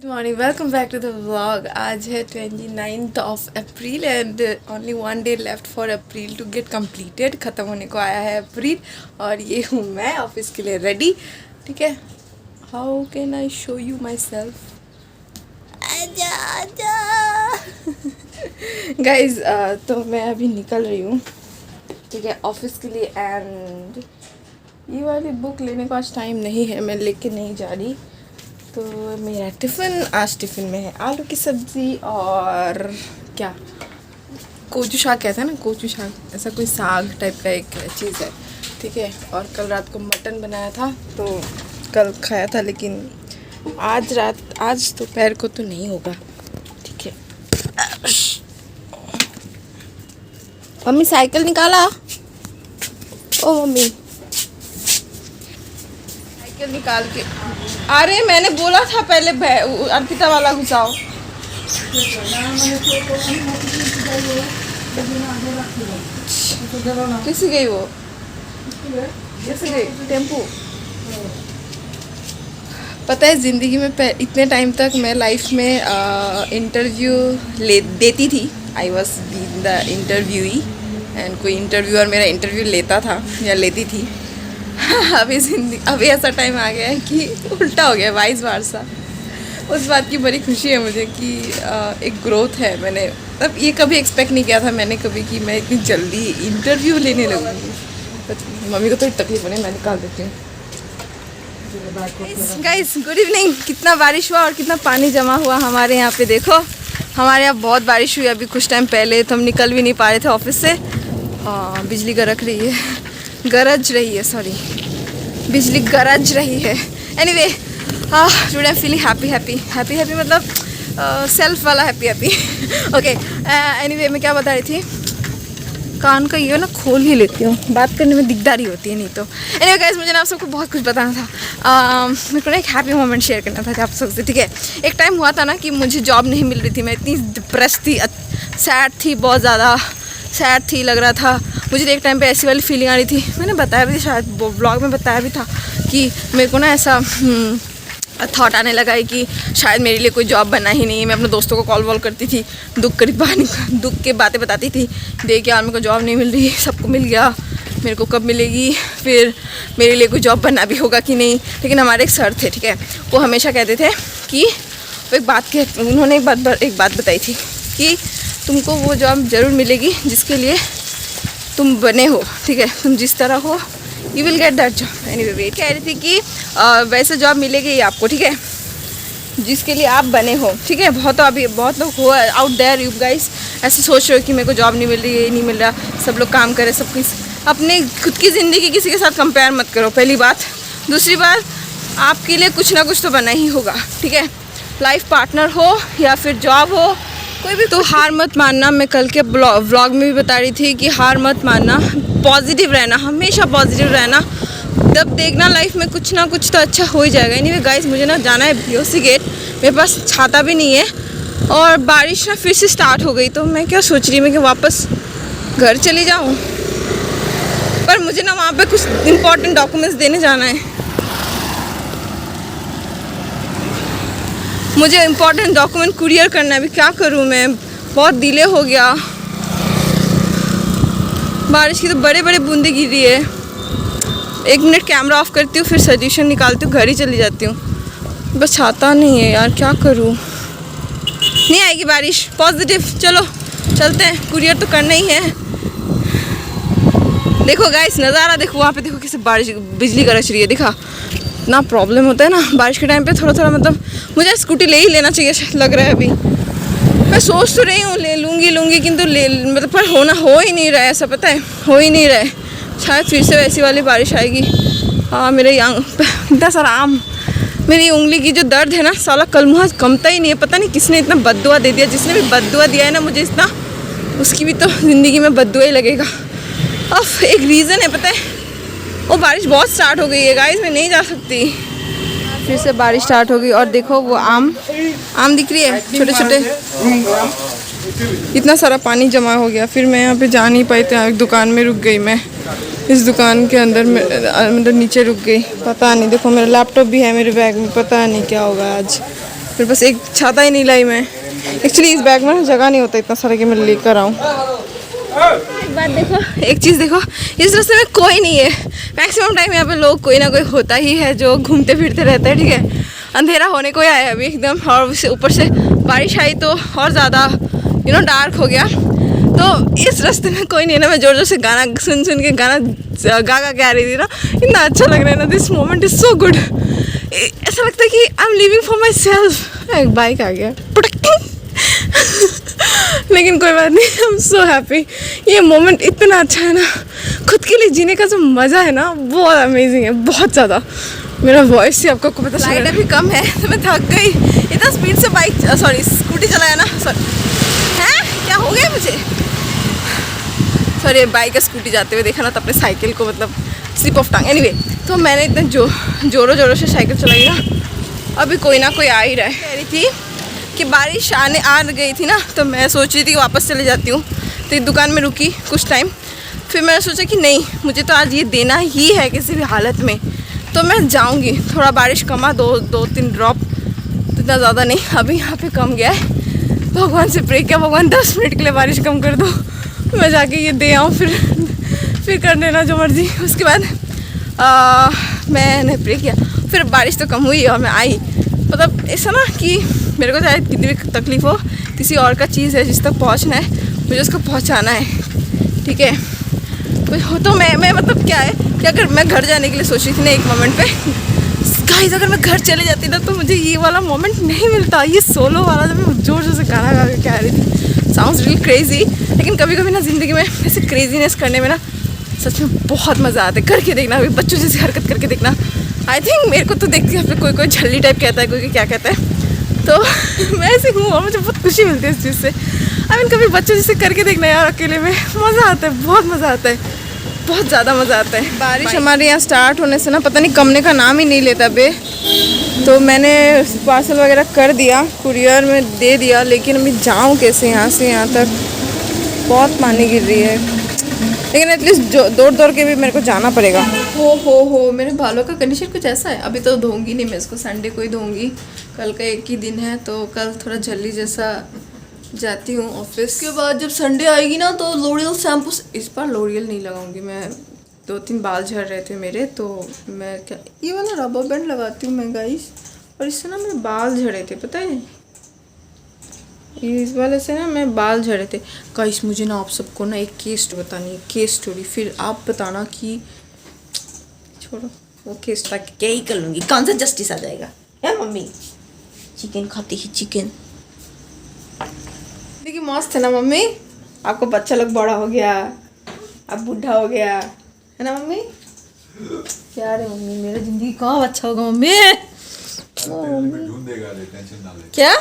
Good morning, welcome back to the vlog. आज है 29th of April and only 1 day left for April to get completed. ख़त्म होने को आया है अप्रैल और ये हूँ मैं ऑफिस के लिए रेडी। ठीक है, how can I show you my self? आजा आजा गाइज तो मैं अभी निकल रही हूँ, ठीक है, ऑफिस के लिए। एंड ये वाली बुक लेने को आज टाइम नहीं है, मैं लेके नहीं जा रही। तो मेरा आज टिफ़िन में है आलू की सब्ज़ी और क्या कोचू शाक कहते हैं ना, कोचू शाक, ऐसा कोई साग टाइप का एक चीज़ है, ठीक है। और कल रात को मटन बनाया था तो कल खाया था, लेकिन आज दोपहर को तो नहीं होगा, ठीक है। मम्मी साइकिल निकाला, ओ मम्मी साइकिल निकाल के। अरे मैंने बोला था पहले अर्पिता वाला घुसाओ। किसी गई वो, किसी गई टेम्पू। पता है ज़िंदगी में इतने टाइम तक मैं लाइफ में इंटरव्यू देती थी। I was being the interviewee and कोई इंटरव्यूअर मेरा इंटरव्यू लेता था या लेती थी। अभी ऐसा टाइम आ गया है कि उल्टा हो गया, वाइस वर्सा। उस बात की बड़ी खुशी है मुझे कि एक ग्रोथ है। मैंने तब ये कभी एक्सपेक्ट नहीं किया था मैंने कभी कि मैं इतनी जल्दी इंटरव्यू लेने लगूँगी। मम्मी को थोड़ी तकलीफ होने, मैं निकाल देती हूँ। Guys good evening. कितना बारिश हुआ और कितना पानी जमा हुआ हमारे यहाँ पे, देखो। हमारे यहाँ बहुत बारिश हुई अभी कुछ टाइम पहले, तो हम निकल भी नहीं पा रहे थे ऑफिस से। हाँ, बिजली गरज रही है, बिजली गरज रही है। Anyway today I am feeling happy मतलब सेल्फ वाला हैप्पी ओके। एनीवे मैं क्या बता रही थी, कान का ये ना खोल ही लेती हूँ, बात करने में दिकदारी होती है नहीं तो। एनीवे गाइस, मुझे ना आप सबको बहुत कुछ बताना था। मेरे को ना एक हैप्पी मोमेंट शेयर करना था आप सबसे, ठीक है। एक टाइम हुआ था ना कि मुझे जॉब नहीं मिल रही थी, मैं इतनी डिप्रेस थी, सैड थी, बहुत ज़्यादा सैड थी, लग रहा था मुझे। एक टाइम पे ऐसी वाली फीलिंग आ रही थी, मैंने बताया भी शायद व्लॉग में बताया भी था कि मेरे को ना ऐसा थॉट आने लगा है कि शायद मेरे लिए कोई जॉब बना ही नहीं। मैं अपने दोस्तों को कॉल करती थी, दुख के बातें बताती थी, देख यार मेरे को जॉब नहीं मिल रही, सबको मिल गया, मेरे को कब मिलेगी, फिर मेरे लिए कोई जॉब बनना भी होगा कि नहीं। लेकिन हमारे एक सर थे, ठीक है, वो हमेशा कहते थे कि उन्होंने एक बात बताई थी कि तुमको वो जॉब ज़रूर मिलेगी जिसके लिए तुम बने हो, ठीक है, तुम जिस तरह हो you will get that job. Anyway wait कह रही थी कि वैसे जॉब मिलेगी ही आपको, ठीक है, जिसके लिए आप बने हो, ठीक है। बहुत लोग हो आउट देयर, यू गाइस ऐसे सोच रहे हो कि मेरे को जॉब नहीं मिल रही, ये नहीं मिल रहा, सब लोग काम करे, सब कुछ। अपने खुद की ज़िंदगी किसी के साथ कंपेयर मत करो, पहली बात। दूसरी बात, आपके लिए कुछ ना कुछ तो बना ही होगा, ठीक है। लाइफ पार्टनर हो या फिर जॉब हो, कोई भी, तो हार मत मानना। मैं कल के व्लॉग में भी बता रही थी कि हार मत मानना, पॉजिटिव रहना, हमेशा पॉजिटिव रहना। तब देखना लाइफ में कुछ ना कुछ तो अच्छा हो ही जाएगा। एनीवे गाइस, मुझे ना जाना है BOC गेट, मेरे पास छाता भी नहीं है और बारिश ना फिर से स्टार्ट हो गई। तो मैं क्या सोच रही हूँ कि वापस घर चली जाऊँ, पर मुझे ना वहाँ पर कुछ इम्पोर्टेंट डॉक्यूमेंट्स देने जाना है। मुझे इम्पोर्टेंट डॉक्यूमेंट कुरियर करना है, अभी क्या करूँ मैं, बहुत डिले हो गया। बारिश की तो बड़े बूंदे गिर रही है। 1 मिनट कैमरा ऑफ करती हूँ, फिर सोल्यूशन निकालती हूँ, घर ही चली जाती हूँ। बस छाता नहीं है यार, क्या करूँ, नहीं आएगी बारिश। पॉजिटिव, चलो चलते हैं, कुरियर तो करना ही है। देखो गाइस नज़ारा देखो, वहाँ पे देखो कैसे बिजली गरज रही है, दिखा। इतना प्रॉब्लम होता है ना बारिश के टाइम पे, थोड़ा मतलब मुझे स्कूटी ले ही लेना चाहिए लग रहा है। अभी मैं सोच तो रही हूँ ले लूँगी किंतु मतलब पर हो ही नहीं रहा है, ऐसा पता है, हो ही नहीं रहा है। शायद फिर से वैसी वाली बारिश आएगी। मेरे इतना सारा आम, मेरी उंगली की जो दर्द है ना, साला कलमुहा कमता ही नहीं है। पता नहीं किसने इतना बद्दुआ दे दिया, जिसने भी बद्दुआ दिया है ना मुझे इतना, उसकी भी तो ज़िंदगी में बद्दुआ ही लगेगा। अब एक रीज़न है, पता है, वो बारिश बहुत स्टार्ट हो गई है गाइस, मैं नहीं जा सकती। फिर से बारिश स्टार्ट हो गई और देखो वो आम दिख रही है, छोटे छोटे, इतना सारा पानी जमा हो गया। फिर मैं यहाँ पे जा नहीं पाई, तो एक दुकान में रुक गई मैं। इस दुकान के अंदर मतलब नीचे रुक गई, पता नहीं। देखो मेरा लैपटॉप भी है मेरे बैग में, पता नहीं क्या होगा आज। फिर बस एक छाता ही नहीं लाई मैं। एक्चुअली इस बैग में जगह नहीं होता इतना सारा कि मैं लेकर आऊँ। एक बात देखो, एक चीज़ देखो, इस रास्ते में कोई नहीं है। मैक्सिमम टाइम यहाँ पे लोग कोई ना कोई होता ही है जो घूमते फिरते रहता है, ठीक है। अंधेरा होने को ही आया अभी एकदम, और उससे ऊपर से बारिश आई तो और ज़्यादा डार्क हो गया। तो इस रास्ते में कोई नहीं है ना। मैं जोर जोर से गाना सुन के गाना गा के आ रही थी ना, इतना अच्छा लग रहा है ना। This moment is so good. ऐसा लगता है कि I am living for my self. एक बाइक आ गया लेकिन कोई बात नहीं, आई एम सो हैप्पी। ये मोमेंट इतना अच्छा है ना, खुद के लिए जीने का जो मज़ा है ना, बहुत अमेजिंग है, बहुत ज़्यादा। मेरा वॉइस से आपको पता चला। लाइट अभी कम है तो मैं थक गई। इतना स्पीड से स्कूटी चलाया ना। हैं क्या हो गया मुझे? सॉरी, बाइक या स्कूटी जाते हुए देखा ना तो अपने साइकिल को मतलब स्लिप ऑफ टंग। एनीवे, तो मैंने इतना जोरों से साइकिल चलाई ना, अभी कोई ना कोई आ ही रहा है। कह रही थी कि बारिश आ गई थी ना, तो मैं सोच रही थी कि वापस चले जाती हूँ। तो एक दुकान में रुकी कुछ टाइम, फिर मैंने सोचा कि नहीं, मुझे तो आज ये देना ही है किसी भी हालत में, तो मैं जाऊँगी। थोड़ा बारिश कमा, दो तीन ड्रॉप, तो इतना ज़्यादा नहीं, अभी यहाँ पे कम गया है। भगवान से प्रे किया, भगवान 10 मिनट के लिए बारिश कम कर दो, मैं जाके ये दे आऊँ, फिर कर देना जो मर्ज़ी। उसके बाद मैंने प्रे किया, फिर बारिश तो कम हुई और मैं आई। मतलब ऐसा ना कि मेरे को चाहे कितनी भी तकलीफ़ हो, किसी और का चीज़ है जिस तक पहुंचना है, मुझे उसको पहुंचाना है, ठीक है। तो मैं मतलब क्या है कि अगर मैं घर जाने के लिए सोच रही थी ना एक मोमेंट पे, गाइस अगर मैं घर चले जाती ना तो मुझे ये वाला मोमेंट नहीं मिलता, ये सोलो वाला जब मैं जोर जोर से गाना गा के कह रही थी। साउंड्स रियली क्रेजी, लेकिन कभी कभी ना ज़िंदगी में ऐसे क्रेजीनेस करने में ना सच में बहुत मज़ा आता है। करके देखना, अभी बच्चों जैसी हरकत करके देखना। आई थिंक मेरे को तो देखते हैं कोई झल्ली टाइप कहता है, कोई क्या कहता है, तो मैं ऐसी हूँ और मुझे बहुत खुशी मिलती है इस चीज़ से। आई मीन कभी बच्चों जैसे करके देखना यार, अकेले में मज़ा आता है, बहुत मज़ा आता है, बहुत ज़्यादा मज़ा आता है। बारिश हमारे यहाँ स्टार्ट होने से ना पता नहीं कमने का नाम ही नहीं लेता बे। तो मैंने पार्सल वगैरह कर दिया, कुरियर में दे दिया, लेकिन अभी जाऊँ कैसे यहाँ से यहाँ तक, बहुत पानी गिर रही है। लेकिन एटलीस्ट दौड़ के भी मेरे को जाना पड़ेगा। हो मेरे बालों का कंडीशन कुछ ऐसा है। अभी तो धोऊंगी नहीं मैं इसको, संडे को ही धोऊंगी, कल का एक ही दिन है, तो कल थोड़ा जल्दी जैसा जाती हूँ ऑफिस। के बाद जब संडे आएगी ना तो लोरियल शैम्पू, इस बार लोरियल नहीं लगाऊंगी मैं, 2-3 बाल झड़ रहे थे मेरे, तो मैं क्या ये वाला रबर बैंड लगाती हूँ मैं गाइस, और इससे ना मेरे बाल झड़े थे, पता है, इस वाले से ना मैं बाल झड़े थे। गाइस मुझे ना आप सबको ना एक केस बतानी है, केस स्टोरी, फिर आप बताना कि छोड़ो वो केस स्टोरी क्या ही कर लूँगी, कौन सा जस्टिस आ जाएगा है मम्मी। चिकन खाती है चिकन। देखिए मस्त है ना मम्मी, आपको बच्चा लोग बड़ा हो गया, अब बूढ़ा हो गया है ना मम्मी। क्या रे मम्मी, मेरा जिंदगी कहाँ अच्छा होगा मम्मी। ढूंढेगा, टेंशन ना ले। क्या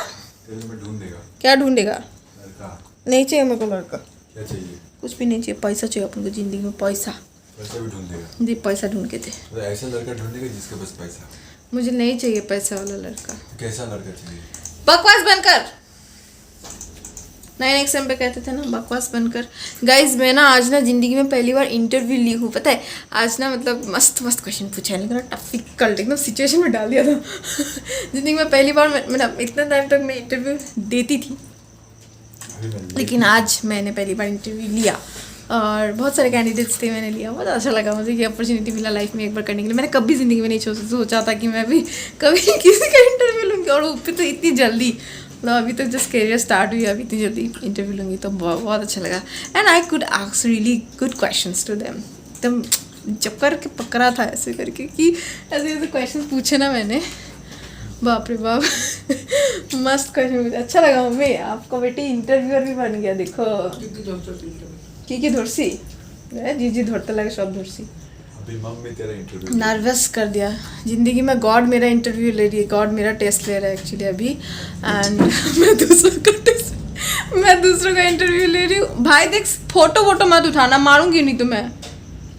ढूंढेगा? क्या ढूंढेगा? लड़का। नहीं चाहिए मेरे को लड़का, क्या चाहिए? कुछ भी नहीं चाहिए, पैसा चाहिए अपन को जिंदगी में, पैसा। पैसा भी ढूंढेगा? जी पैसा ढूंढ के दे। तो ऐसा लड़का ढूंढेगा जिसके पास पैसा। मुझे नहीं चाहिए पैसा वाला लड़का। कैसा लड़का चाहिए? बकवास बनकर 9XM पे कहते थे ना, बकवास बनकर। गाइज मैं ना आज ना ज़िंदगी में पहली बार इंटरव्यू ली हूँ, पता है। आज ना मतलब मस्त मस्त क्वेश्चन पूछा है, लेकिन टफिकल्ट एकदम सिचुएशन में डाल दिया था। ज़िंदगी में पहली बार मैं इतना टाइम तक मैं इंटरव्यू देती थी, लेकिन आज मैंने पहली बार इंटरव्यू लिया और बहुत सारे कैंडिडेट्स थे, मैंने लिया, बहुत अच्छा लगा मुझे। ये अपॉर्चुनिटी मिला लाइफ में एक बार करने के लिए। मैंने कभी ज़िंदगी में नहीं सोचा था कि मैं भी कभी किसी का इंटरव्यू लूँगी, और वो भी तो इतनी जल्दी, मतलब अभी तक जस्ट करियर स्टार्ट हुई, अभी इतनी जल्दी इंटरव्यू लूँगी, तो बहुत अच्छा लगा। And I could ask really good questions to them, एकदम जब करके पकड़ा था ऐसे करके कि ऐसे ऐसे क्वेश्चन पूछे ना मैंने, बाप रे बाप। मस्त क्वेश्चन मुझे अच्छा लगा। मम्मी आपको बेटी इंटरव्यूअर भी बन गया, देखो की धुरसी जी धोरते लगे सब धुरसी। अभी मम्मी तेरा इंटरव्यू नर्वस कर दिया ज़िंदगी में। गॉड मेरा इंटरव्यू ले रही है, गॉड मेरा टेस्ट ले रहा है एक्चुअली अभी, एंड मैं दूसरों का इंटरव्यू ले रही हूँ। भाई देख फोटो मत उठाना, मारूंगी नहीं तो मैं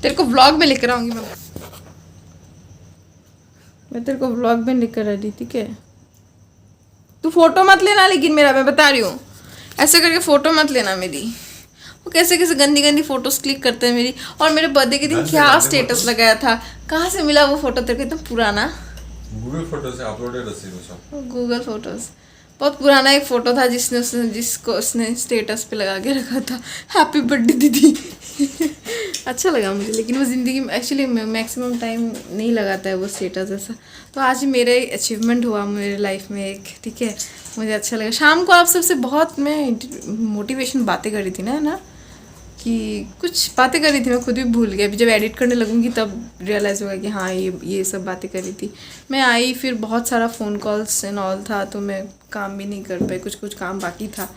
तेरे को व्लॉग में लेकर आऊँगी। मैं तेरे को व्लॉग में लेकर आ रही, ठीक है। तू फोटो मत लेना, लेकिन मेरा मैं बता रही हूँ, ऐसे करके फ़ोटो मत लेना मेरी। वो कैसे कैसे गंदी फ़ोटोज़ क्लिक करते हैं मेरी। और मेरे बर्थडे के दिन क्या स्टेटस लगाया था, कहाँ से मिला वो फ़ोटो तेरे को, एकदम पुराना। गूगल फोटो से अपलोडेड रसी को सब गूगल फोटोज। बहुत पुराना एक फ़ोटो था जिसको उसने स्टेटस पे लगा के रखा था, हैप्पी बर्थडे दीदी। अच्छा लगा मुझे, लेकिन वो ज़िंदगी में एक्चुअली मैक्सिमम टाइम नहीं लगाता है वो स्टेटस ऐसा। तो आज मेरे अचीवमेंट हुआ मेरे लाइफ में एक, ठीक है, मुझे अच्छा लगा। शाम को आप सबसे बहुत मैं मोटिवेशन बातें कर रही थी ना कि कुछ बातें कर रही थी, मैं खुद भी भूल गई। अभी जब एडिट करने लगूंगी तब रियलाइज़ होगा कि हाँ ये सब बातें कर रही थी। मैं आई, फिर बहुत सारा फ़ोन कॉल्स एंड ऑल था, तो मैं काम भी नहीं कर पाई, कुछ काम बाकी था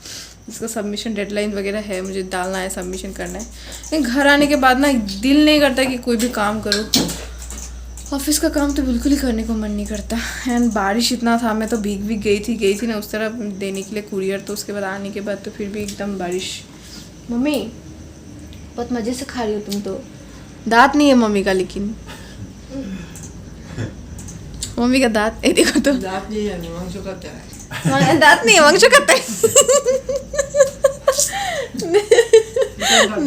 जिसका सबमिशन डेडलाइन वगैरह है, मुझे डालना है, सबमिशन करना है। लेकिन घर आने के बाद ना दिल नहीं करता कि कोई भी काम करो, ऑफिस का काम तो बिल्कुल ही करने को मन नहीं करता। एंड बारिश इतना था, मैं तो भीग गई थी ना उस तरफ देने के लिए कुरियर, तो उसके बाद आने के बाद तो फिर भी एकदम बारिश। मम्मी बहुत मज़े से खा रही हो तुम तो। दांत नहीं है मम्मी का, लेकिन मम्मी का दांत देखो तो दांत नहीं है, मांसो करता है। दांत नहीं है, मांस करता है।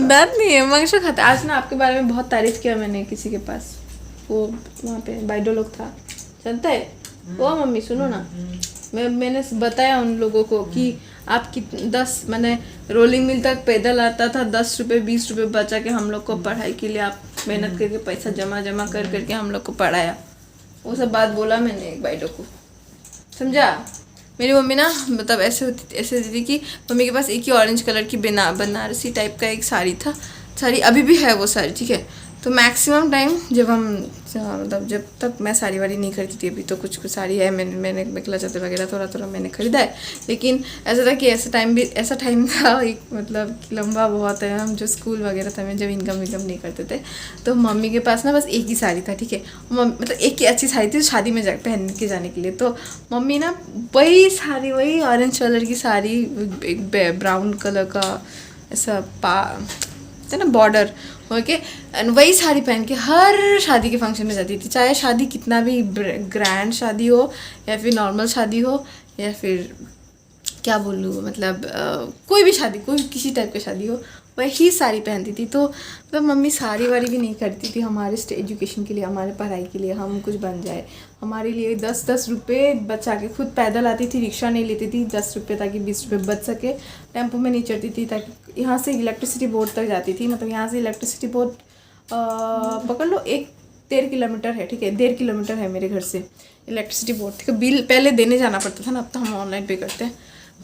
दांत नहीं है, मांस खाता है। आज ना आपके बारे में बहुत तारीफ किया मैंने किसी के पास, वो वहाँ पे बाइडो लोग था, जानता है वो। मम्मी सुनो ना, मैंने बताया उन लोगों को कि आप 10 मैंने रोलिंग मिल तक पैदल आता था, 10 रुपये 20 रुपये बचा के हम लोग को पढ़ाई के लिए आप मेहनत करके पैसा जमा करके हम लोग को पढ़ाया। वो सब बात बोला मैंने एक बाइडो को, समझा। मेरी मम्मी ना मतलब ऐसे होती थी कि मम्मी के पास एक ही ऑरेंज कलर की बनारसी टाइप का एक साड़ी था, साड़ी अभी भी है वो साड़ी, ठीक है। तो मैक्सिमम टाइम जब हम मतलब जब तक मैं साड़ी वाड़ी नहीं खरीदती थी, अभी तो कुछ साड़ी है, मैंने मेखला चादर वगैरह थोड़ा मैंने खरीदा है। लेकिन ऐसा था कि ऐसा टाइम था एक मतलब लंबा बहुत है, हम जो स्कूल वगैरह था, मैं जब इनकम नहीं करते थे, तो मम्मी के पास ना बस एक ही साड़ी था, ठीक है। मतलब एक ही अच्छी साड़ी थी शादी में पहन के जाने के लिए। तो मम्मी ना वही ऑरेंज कलर की साड़ी, एक ब्राउन कलर का ऐसा है ना बॉर्डर, ओके, एंड वही साड़ी पहन के हर शादी के फंक्शन में जाती थी, चाहे शादी कितना भी ग्रैंड शादी हो या फिर नॉर्मल शादी हो या फिर क्या बोलूँ मतलब कोई भी शादी, कोई किसी टाइप की शादी हो, वही साड़ी पहनती थी। तो मतलब मम्मी साड़ी वाड़ी भी नहीं करती थी हमारे एजुकेशन के लिए, हमारे पढ़ाई के लिए, हम कुछ बन जाए, हमारे लिए 10 रुपये बचा के खुद पैदल आती थी, रिक्शा नहीं लेती थी, 10 रुपये ताकि 20 रुपये बच सके, टेम्पो में नहीं चढ़ती थी ताकि यहाँ से इलेक्ट्रिसिटी बोर्ड तक जाती थी, मतलब यहाँ से इलेक्ट्रिसिटी बोर्ड पकड़ लो 1-1.5 किलोमीटर है, ठीक है, 1.5 किलोमीटर है मेरे घर से इलेक्ट्रिसिटी बोर्ड, ठीक है। बिल पहले देने जाना पड़ता था ना, अब तो हम ऑनलाइन पे करते हैं,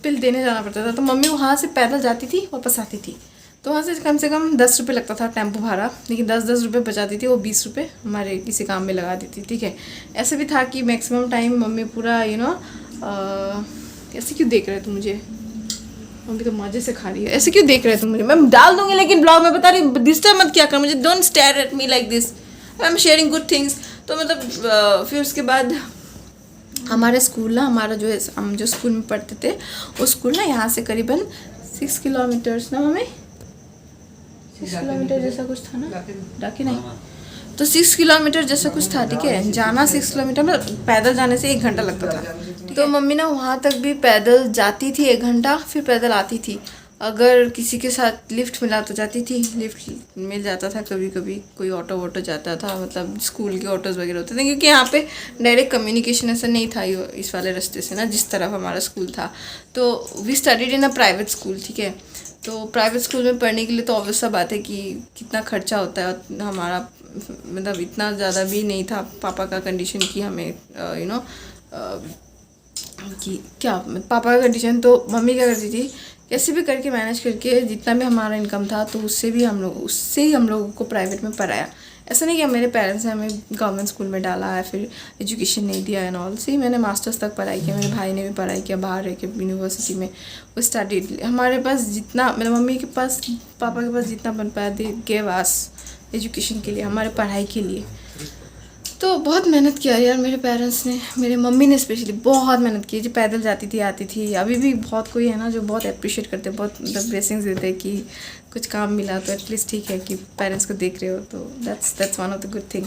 बिल देने जाना पड़ता था। तो मम्मी वहाँ से पैदल जाती थी, वापस आती थी, तो वहाँ से कम 10 रुपये लगता था टेम्पो भाड़ा, लेकिन 10 रुपये बचाती थी, वो 20 रुपये हमारे किसी काम में लगा देती, ठीक है। ऐसे भी था कि मैक्सिमम टाइम मम्मी पूरा ऐसे क्यों देख रहे थे मुझे, मम्मी तो मज़े से खा रही है, ऐसे क्यों देख रहे थे मुझे, मैं डाल दूँगी लेकिन ब्लॉग में, बता रही डिस्टर्ब मत क्या कर मुझे, don't stare at me like this, I am sharing good things. तो मतलब फिर उसके बाद हमारे स्कूल ना, हमारा जो है हम जो स्कूल में पढ़ते थे वो स्कूल ना यहाँ से करीबन 6 किलोमीटर्स ना मम्मी, 6 किलोमीटर जैसा कुछ था ना, डाके नहीं, तो 6 किलोमीटर जैसा कुछ था, ठीक है। जाना 6 किलोमीटर में पैदल जाने से 1 घंटा लगता था, तो मम्मी ना वहाँ तक भी पैदल जाती थी 1 घंटा, फिर पैदल आती थी। अगर किसी के साथ लिफ्ट मिला तो जाती थी, लिफ्ट मिल जाता था, कभी कभी कोई ऑटो वोटो जाता था, मतलब स्कूल के ऑटोज़ वगैरह होते थे, क्योंकि यहाँ पे डायरेक्ट कम्युनिकेशन ऐसा नहीं था इस वाले रास्ते से ना, जिस तरफ हमारा स्कूल था। तो we studied in a private school, ठीक है। तो प्राइवेट स्कूल में पढ़ने के लिए तो ऑब्वियस सा बात है कि कितना खर्चा होता है, हमारा मतलब इतना ज़्यादा भी नहीं था पापा का कंडीशन कि हमें कि क्या पापा का कंडीशन, तो मम्मी क्या करती थी, कैसे भी करके मैनेज करके जितना भी हमारा इनकम था तो उससे ही हम लोगों को प्राइवेट में पढ़ाया। ऐसा नहीं कि मेरे पेरेंट्स ने हमें गवर्नमेंट स्कूल में डाला है फिर एजुकेशन नहीं दिया एंड ऑल। से मैंने मास्टर्स तक पढ़ाई किया, मेरे भाई ने भी पढ़ाई किया बाहर रह के यूनिवर्सिटी में, वो स्टडीड। हमारे पास जितना मेरे मम्मी के पास पापा के पास जितना बन पाया दे गेव अस एजुकेशन के लिए, हमारे पढ़ाई के लिए। तो बहुत मेहनत किया यार मेरे पेरेंट्स ने, मेरे मम्मी ने स्पेशली बहुत मेहनत की, जो पैदल जाती थी आती थी। अभी भी बहुत कोई है ना जो बहुत अप्रिशिएट करते हैं, बहुत मतलब ब्लेसिंग्स देते हैं कि कुछ काम मिला तो एटलीस्ट ठीक है कि पेरेंट्स को देख रहे हो, तो that's one of the good thing.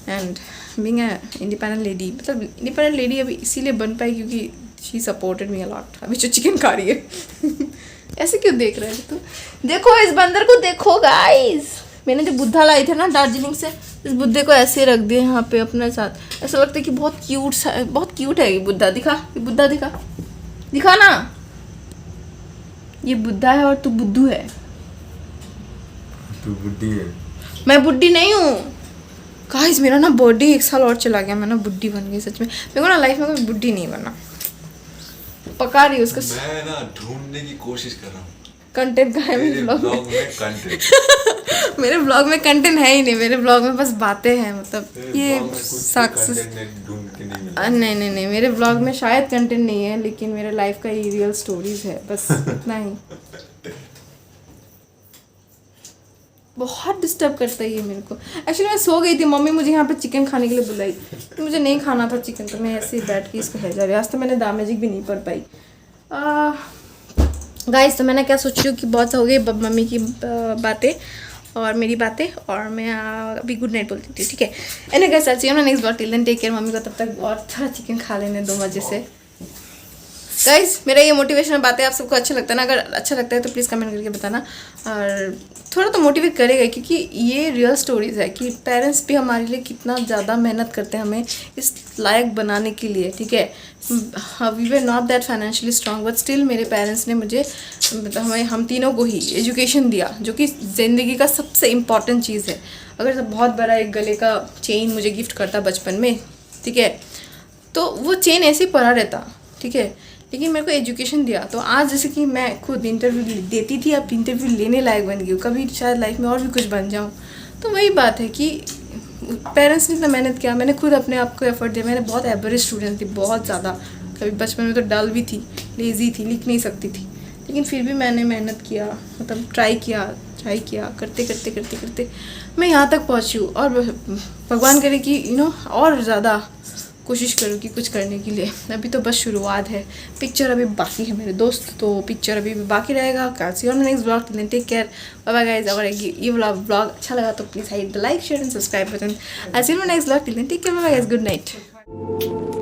And being a independent lady, मतलब इंडिपेंडेंट लेडी अभी इसीलिए बन पाई क्योंकि she supported me a lot. अभी जो चिकन खा रही है ऐसे क्यों देख रहे हो? तो देखो इस बंदर को, देखो गाइस, मैंने जो बुद्धा लाई थे ना दार्जिलिंग से, इस बुद्धे को ऐसे रख दिया यहाँ पे अपने साथ, ऐसा लगता है कि बहुत क्यूट है ये बुद्धा। दिखा, ये बुद्धा दिखा, दिखा ना, ये बुद्धा है और तू बुद्धू है। तू बुड्ढी है। मैं बुड्ढी नहीं हूँ गाइस, मेरा ना बर्थडे 1 साल और चला गया, मैं ना बुड्ढी बन गई सच में। मेरे को ना लाइफ में कभी बुड्ढी नहीं बनना। पका रही हूँ उसको। मैं ना ढूंढने की कोशिश कर रहा हूँ कंटेंट का है मेरे तेरे ब्लॉग ब्लॉग में। में कंटेंट। मेरे ब्लॉग में कंटेंट है ही नहीं, मेरे ब्लॉग में बस बातें हैं, मतलब तेरे ये ब्लॉग में कुछ भी सक्सेस। कंटेंट ढूंढ के नहीं मिला। नहीं, मेरे ब्लॉग में शायद कंटेंट नहीं है, लेकिन मेरे लाइफ का ये रियल स्टोरीज है, बस इतना ही। बहुत डिस्टर्ब करता है ये मेरे को। एक्चुअली मैं सो गई थी, मम्मी मुझे यहाँ पे चिकन खाने के लिए बुलाई, तो मुझे नहीं खाना था चिकन, तो मैं ऐसे ही बैठ के इसको हेजा रही। आज तो मैंने दाल मैजिक भी नहीं पढ़ पाई। गाइस, तो मैंने क्या सोच रही हूँ कि बहुत हो गई मम्मी की बातें और मेरी बातें, और मैं अभी गुड नाइट बोलती थी, ठीक है। And guys, I see you in next blog. Till then take care. मम्मी को तब तक और थोड़ा चिकन खा लेने दो मजे से। गाइस, मेरा ये मोटिवेशनल बातें आप सबको अच्छा लगता है ना? अगर अच्छा लगता है तो प्लीज़ कमेंट करके बताना, और थोड़ा तो मोटिवेट करेगा, क्योंकि ये रियल स्टोरीज़ है कि पेरेंट्स भी हमारे लिए कितना ज़्यादा मेहनत करते हैं हमें इस लायक बनाने के लिए, ठीक है। We were not that financially strong, but still मेरे पेरेंट्स ने मुझे, मतलब हम तीनों को ही एजुकेशन दिया, जो कि ज़िंदगी का सबसे इम्पॉर्टेंट चीज़ है। अगर बहुत बड़ा एक गले का चेन मुझे गिफ्ट करता बचपन में, ठीक है, तो वो चेन ऐसे ही पड़ा रहता, ठीक है, लेकिन मेरे को एजुकेशन दिया। तो आज जैसे कि मैं खुद इंटरव्यू देती थी, अब इंटरव्यू लेने लायक बन गई हूँ, कभी शायद लाइफ में और भी कुछ बन जाऊँ। तो वही बात है कि पेरेंट्स ने इतना मेहनत किया, मैंने खुद अपने आप को एफर्ट दिया। मैंने बहुत एवरेज स्टूडेंट थी, बहुत ज़्यादा, कभी बचपन में तो डल भी थी, लेज़ी थी, लिख नहीं सकती थी, लेकिन फिर भी मैंने मेहनत किया, मतलब ट्राई किया, करते मैं यहाँ तक पहुँची हूँ। और भगवान करे कि और ज़्यादा कोशिश करूँ कि कुछ करने के लिए। अभी तो बस शुरुआत है, पिक्चर अभी बाकी है मेरे दोस्त, तो पिक्चर अभी भी बाकी रहेगा। See you on the next blog. Till then take care, bye bye guys. अगर ये ब्लॉग अच्छा लगा तो please hit the like, share and subscribe button. See you on the next blog. Till then take care, bye bye guys, good night.